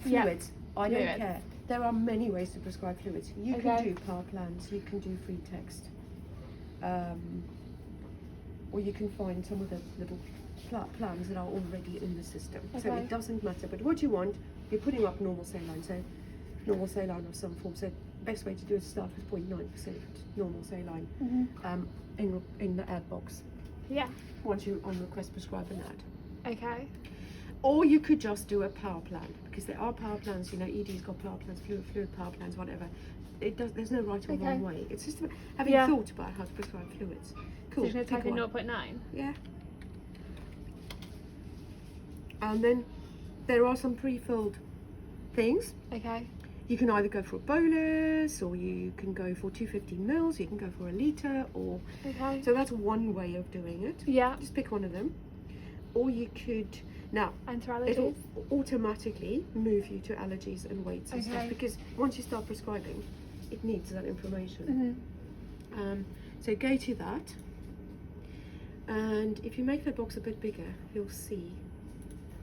Fluids. I don't Fluids. care. There are many ways to prescribe fluids. You can Okay. do power plans, you can do free text, or you can find some of the little plans that are already in the system. So Okay. it doesn't matter. But what you want, you're putting up normal saline, so normal saline of some form. So best way to do it is start with 0.9% normal saline in the ad box. Yeah. Once you on request prescribe an ad. Okay. Or you could just do a power plan, because there are power plans, you know, ED's got power plans, fluid power plans, whatever. There's no right or wrong way. It's just having thought about how to prescribe fluids. Cool. So you're going to type in Pick one. 0.9? Yeah. And then there are some pre-filled things. Okay. You can either go for a bolus, or you can go for 250 mils, you can go for a litre, or... Okay. So that's one way of doing it. Yeah. Just pick one of them. Or you could... Now, Enter it'll allergies? automatically move you to allergies and weights and stuff, Okay. because once you start prescribing, it needs that information. Mm-hmm. So go to that, and if you make that box a bit bigger, you'll see.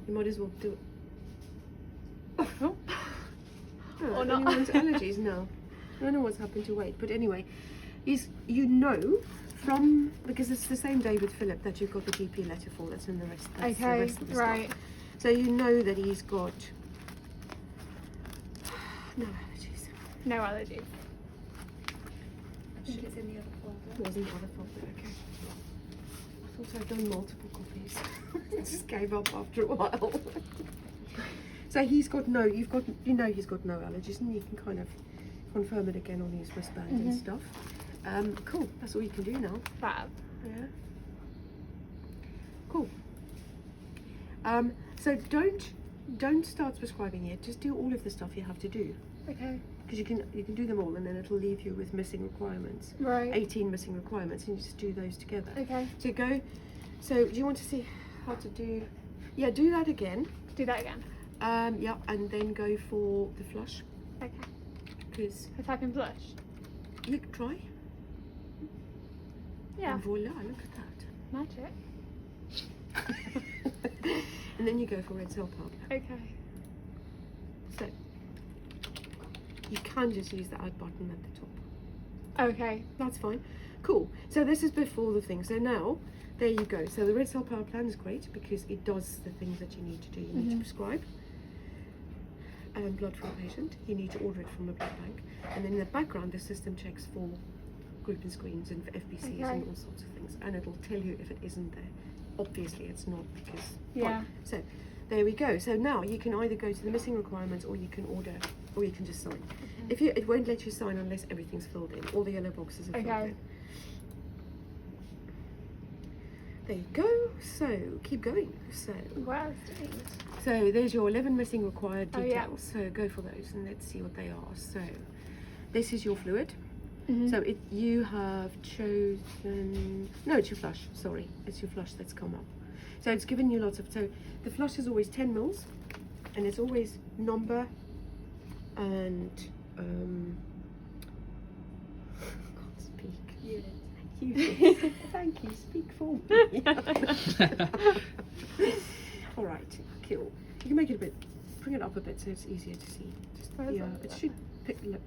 You might as well do it. Oh. Oh, Or not. anyone's allergies? No. I don't know what's happened to weight, but anyway, you know from, because it's the same day with Philip that you've got the GP letter for. That's in the rest. That's the Okay, rest of the right. stuff. So you know that he's got no allergies. No allergies. I think it's in the other folder. It wasn't the other folder. Okay. I thought I'd done multiple copies. I just gave up after a while. So he's got no. He's got no allergies, and you can kind of confirm it again on his wristband and stuff. Cool. That's all you can do now. Fab. Yeah. Cool. So don't start prescribing yet. Just do all of the stuff you have to do, Okay. because you can do them all, and then it'll leave you with missing requirements. Right. 18 missing requirements, and you just do those together. Okay. So go. So do you want to see how to do? Yeah, do that again. Do that again. Yeah, and then go for the flush, Okay. because I type in blush. you can try. Yeah. And voila! Look at that. Magic. And then you go for red cell powder. Okay. So you can just use the add button at the top. Okay. That's fine. Cool. So this is before the thing. So now, there you go. So the red cell power plan is great because it does the things that you need to do. You need to prescribe blood for a patient. You need to order it from the blood bank. And then in the background, the system checks for group and screens and for FBCs Okay. and all sorts of things. And it'll tell you if it isn't there. Obviously it's not, because... Yeah. Fine. So there we go. So now you can either go to the missing requirements, or you can order, or you can just sign. If you, it won't let you sign unless everything's filled in. All the yellow boxes are filled Okay. in. There you go. So keep going. Wow. So there's your 11 missing required Oh, yeah. details. So go for those and let's see what they are. So this is your fluid. Mm-hmm. So you have chosen, no, it's your flush, sorry. It's your flush that's come up. So it's given you lots of, so the flush is always 10 mils, and it's always number and, I can't speak. Unit. Thank you, speak for me. All right, cool. You can make it a bit, bring it up a bit so it's easier to see. Just, Where is yeah, it? it should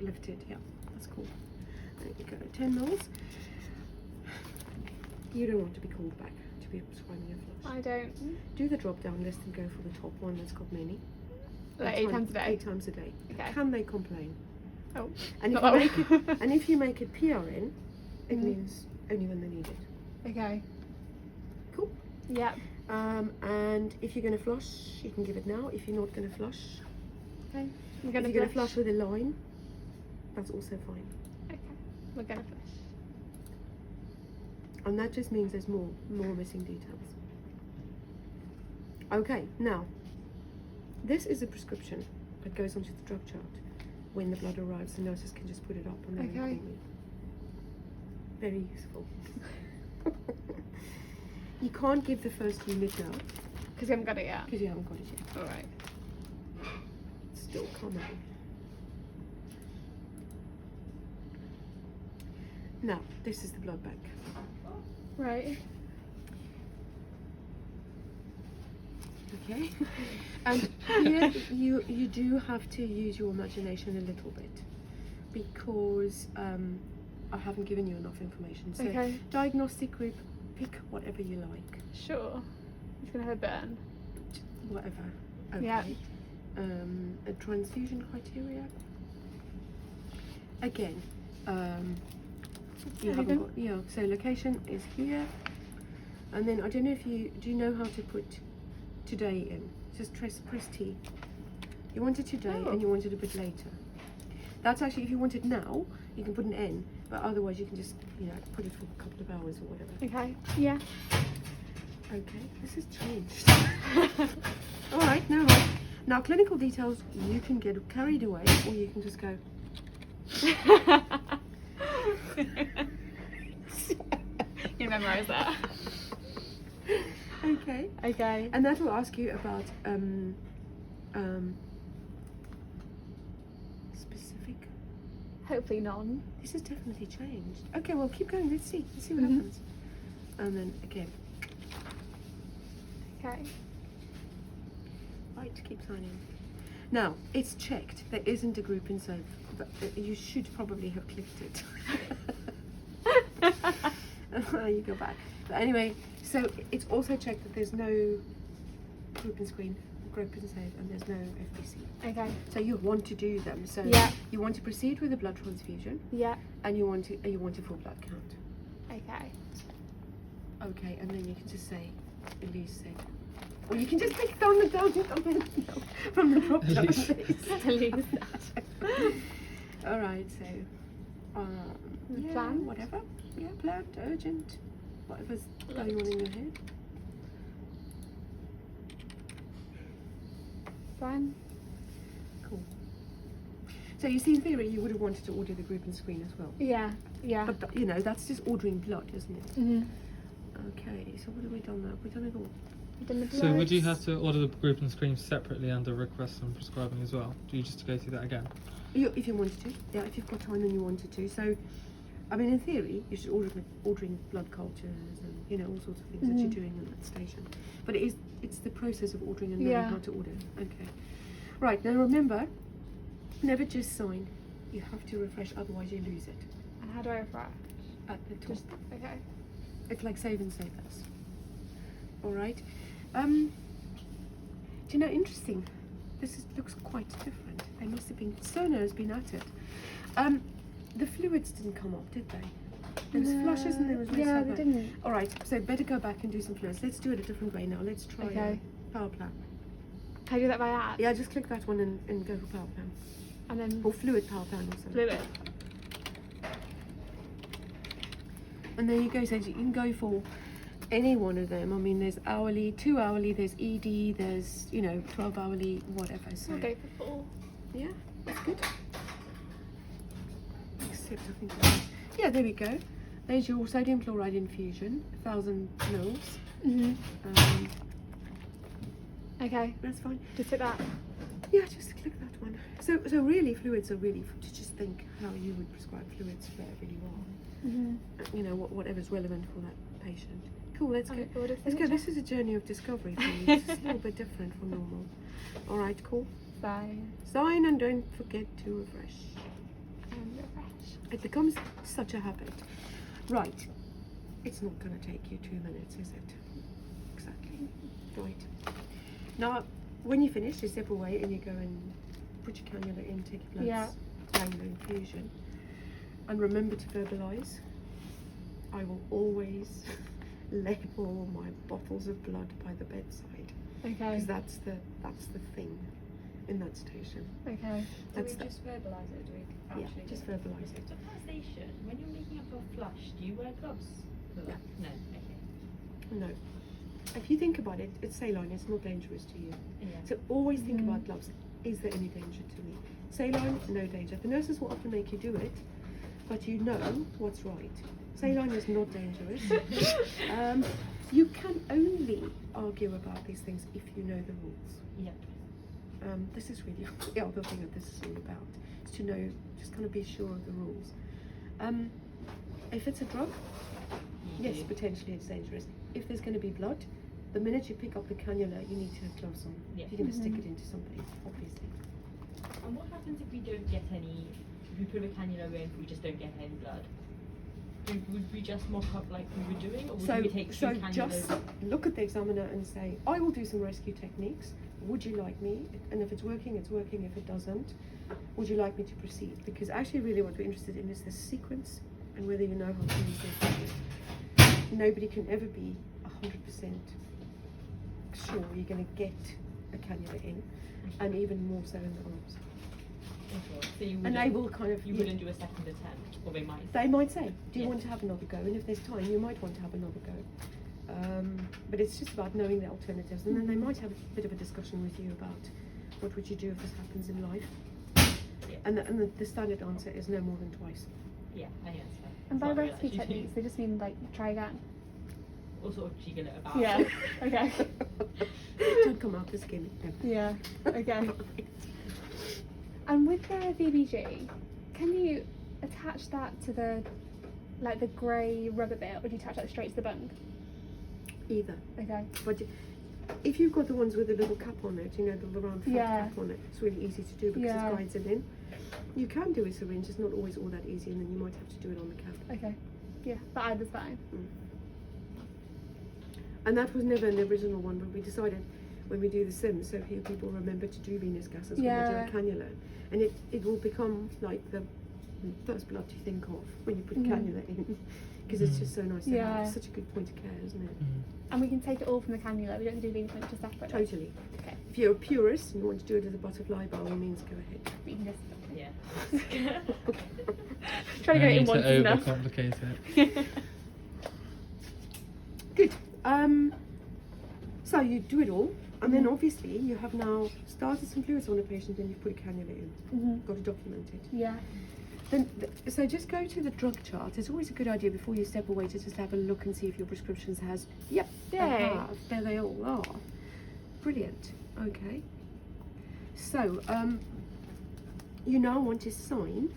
lifted, yeah, that's cool. There you go, 10 mils. You don't want to be called back to be prescribing your flush. I don't. Do the drop down list and go for the top one that's got many. Like 8 times a day. 8 times a day. Okay. Can they complain? Oh. And if Not you that make one. it, and if you make it PRN, it means only when they need it. Okay. Cool. Yep. And if you're going to flush, you can give it now. If you're not going to flush, Okay. We're if gonna you're going to flush with a line, that's also fine. Okay. We're gonna flush. And that just means there's more missing details. Okay, now this is a prescription that goes onto the drug chart. When the blood arrives, the nurses can just put it up on their Okay. Very useful. You can't give the first unit now Because you haven't got it yet. because you haven't got it yet. Alright. It's still coming. Now, this is the blood bank. Right. Okay. And here you do have to use your imagination a little bit, because I haven't given you enough information. So Okay. diagnostic group, pick whatever you like. Sure. He's gonna have a burn. Whatever. Okay. Yeah. A transfusion criteria. Again, you haven't got, yeah. So location is here, and then I don't know if do you know how to put today in? Just press T. You want it today, and you want it a bit later. That's actually, if you want it now, you can put an N, but otherwise you can just, put it for a couple of hours or whatever. Okay. Yeah. Okay, this has changed. All right, now clinical details, you can get carried away, or you can just go. You memorise that. Okay. Okay. And that will ask you about specific. Hopefully none. This has definitely changed. Okay, well keep going. Let's see what happens. And then again. Okay. Right, keep signing. Now it's checked. There isn't a group in save, but you should probably have clicked it. You go back. But anyway, so it's also checked that there's no group and screen, group and save, and there's no FBC. Okay. So you want to do them. So Yeah. you want to proceed with a blood transfusion, Yeah. and you want a full blood count. Okay. Okay, and then you can just say Elise said, or you can just take down the from the drop down Elise. list. Elise. All right, so Planned? whatever. Yeah, planned, urgent, whatever's going on in your head. Fine. Cool. So you see, in theory, you would have wanted to order the group and screen as well. Yeah. Yeah. But that's just ordering blood, isn't it? Mhm. Okay, so what have we done now? We've done it all. Done the So would you bloods. have to order the group and screen separately under request and prescribing as well? Do you just go through that again? If you wanted to, yeah, if you've got time and you wanted to. So, I mean, in theory, you should ordering blood cultures and all sorts of things that you're doing in that station. But it's the process of ordering and knowing Yeah. how to order. Okay. Right, now remember, never just sign. You have to refresh, otherwise you lose it. And how do I refresh? At the top. Just okay. It's like save and save as. All right. Do you know, interesting. Looks quite different. They must have been. Cerner has been at it. The fluids didn't come up, did they? There was flushes and there was red Yeah, they cell. didn't. All right. So better go back and do some fluids. Let's do it a different way now. Let's try Okay. power plan. Can I do that by app? Yeah, just click that one and go for power plan And then or fluid power plan or something. fluid. And there you go. So you can go for any one of them. I mean, there's hourly, 2 hourly, there's ED, there's 12 hourly, whatever. So I'll go for 4. yeah, that's good. Except I think yeah, there we go. There's your sodium chloride infusion, 1,000 mils. Mhm. Okay. That's fine. Just hit that. Yeah, just click that one. So really, fluids are really to just think how you would prescribe fluids wherever you are. Mhm. Whatever's relevant for that patient. Cool. Let's Okay, go. order Let's go. signature. This is a journey of discovery for you. This is a little bit different from normal. All right, cool. Sign Sign and don't forget to refresh. and refresh. It becomes such a habit. Right. It's not going to take you 2 minutes, is it? Exactly. Right. Now, when you finish, you step away and you go and put your cannula in, take your bloods, Yeah. cannula infusion. And remember to verbalise. I will always label my bottles of blood by the bedside. Okay. Because that's the thing in that station. Okay. Do That's we the- just verbalise it? Or do we Yeah, actually just do it? verbalise it. So at that station, when you're making up a flush, do you wear gloves? No. No. Okay. No. If you think about it, it's saline, it's not dangerous to you. Yeah. So always think about gloves. Is there any danger to me? Saline, no danger. The nurses will often make you do it, but you know what's right. Saline is not dangerous. You can only argue about these things if you know the rules. Yep. This is really the other thing that this is all about, is to know, just kind of be sure of the rules. If it's a drug, yes, potentially it's dangerous. If there's going to be blood, the minute you pick up the cannula, you need to have gloves on. Yeah. If you're going to stick it into somebody, obviously. And what happens if we don't get any, if we put a cannula in, we just don't get any blood? Would we just mock up like we were doing, or would we take two cannulas? Just look at the examiner and say, I will do some rescue techniques. Would you like me? And if it's working, it's working. If it doesn't, would you like me to proceed? Because actually really what we're interested in is the sequence and whether you know how to use it. Nobody can ever be 100% sure you're going to get a cannula in, and even more so in the arms. Okay. So you And they will kind of... You wouldn't do a second attempt, or they might. They might say, do you Yeah. want to have another go? And if there's time, you might want to have another go. But it's just about knowing the alternatives, and then they might have a bit of a discussion with you about what would you do if this happens in life. Yeah. And the standard answer is no more than twice. Yeah, I guess so. And by Not really rescue actually. techniques, they just mean like try again. Or sort of jiggle it about. Yeah. Okay. Don't come out the skin. No. Yeah. Okay. And with the VBG, can you attach that to the like the grey rubber bit, or do you attach that straight to the bung? Either. Okay. But if you've got the ones with the little cap on it, you know, the round flat Yeah. cap on it, it's really easy to do because Yeah. it guides it in. You can do a syringe, it's not always all that easy, and then you might have to do it on the cap. Okay. Yeah, but either's fine. And that was never an original one, but we decided when we do the Sims, so few people remember to do venous gases Yeah. when they do a cannula. And it will become like the first blood you think of when you put a Mhm. cannula in, because it's just so nice to Yeah. have. It's such a good point of care, isn't it? And we can take it all from the cannula. We don't do venous lymph just separately. Totally. Okay. If you're a purist and you want to do it as a butterfly, by all means, go ahead. We can just Yeah. try to get it in No once need is to enough. overcomplicate it. Good. So you do it all, and then obviously you have now started some fluids on a patient and you've put a cannula in. Mhm. Got to document it. Yeah. Then, so just go to the drug chart. It's always a good idea before you step away to just have a look and see if your prescriptions has. Yep, they Yay. have. There they all are. Brilliant. Okay. So you now want to sign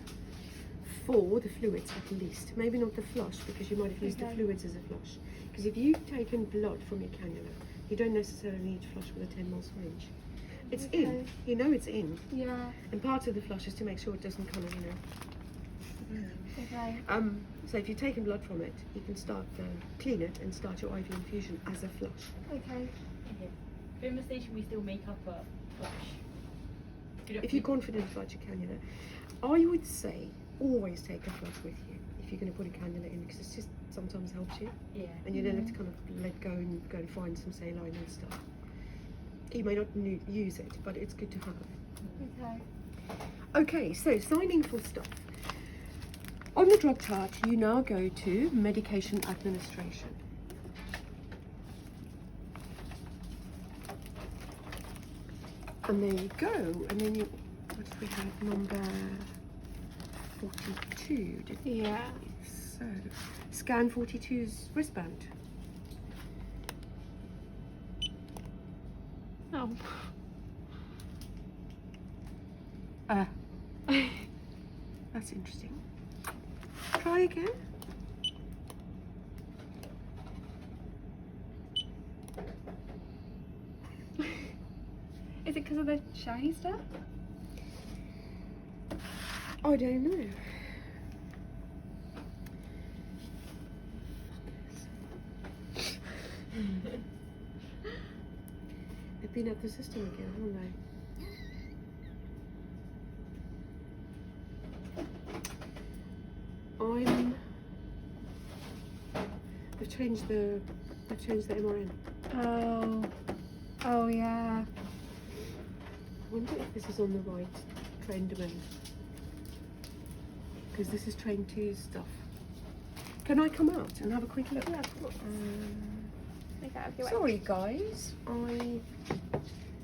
for the fluids at least. Maybe not the flush because you might have used the Okay. fluids as a flush. Because if you've taken blood from your cannula, you don't necessarily need to flush with a 10 ml syringe. It's in. Okay. You know it's in. Yeah. And part of the flush is to make sure it doesn't kind of, Okay. so if you've taken blood from it, you can start clean it and start your IV infusion as a flush. Okay. In the station, we still make up a flush. If you're confident about your cannula, I would say always take a flush with you if you're going to put a cannula in, because it just sometimes helps you, Yeah. and you don't have to kind of let go and go and find some saline and stuff. You may not use it, but it's good to have. Okay. Okay, so signing for stuff. On the drug chart, you now go to medication administration. And there you go. And then you, what did we have? Number 42, didn't we? Yeah. So, scan 42's wristband. Oh. That's interesting. Try again. Is it because of the shiny stuff? I don't know. They've been at the system again, haven't they? They've changed the MRN. Oh. Oh yeah. I wonder if this is on the right train domain. Because this is train 2's stuff. Can I come out and have a quick look? Yeah, of course. Okay, I'll be right Sorry guys, I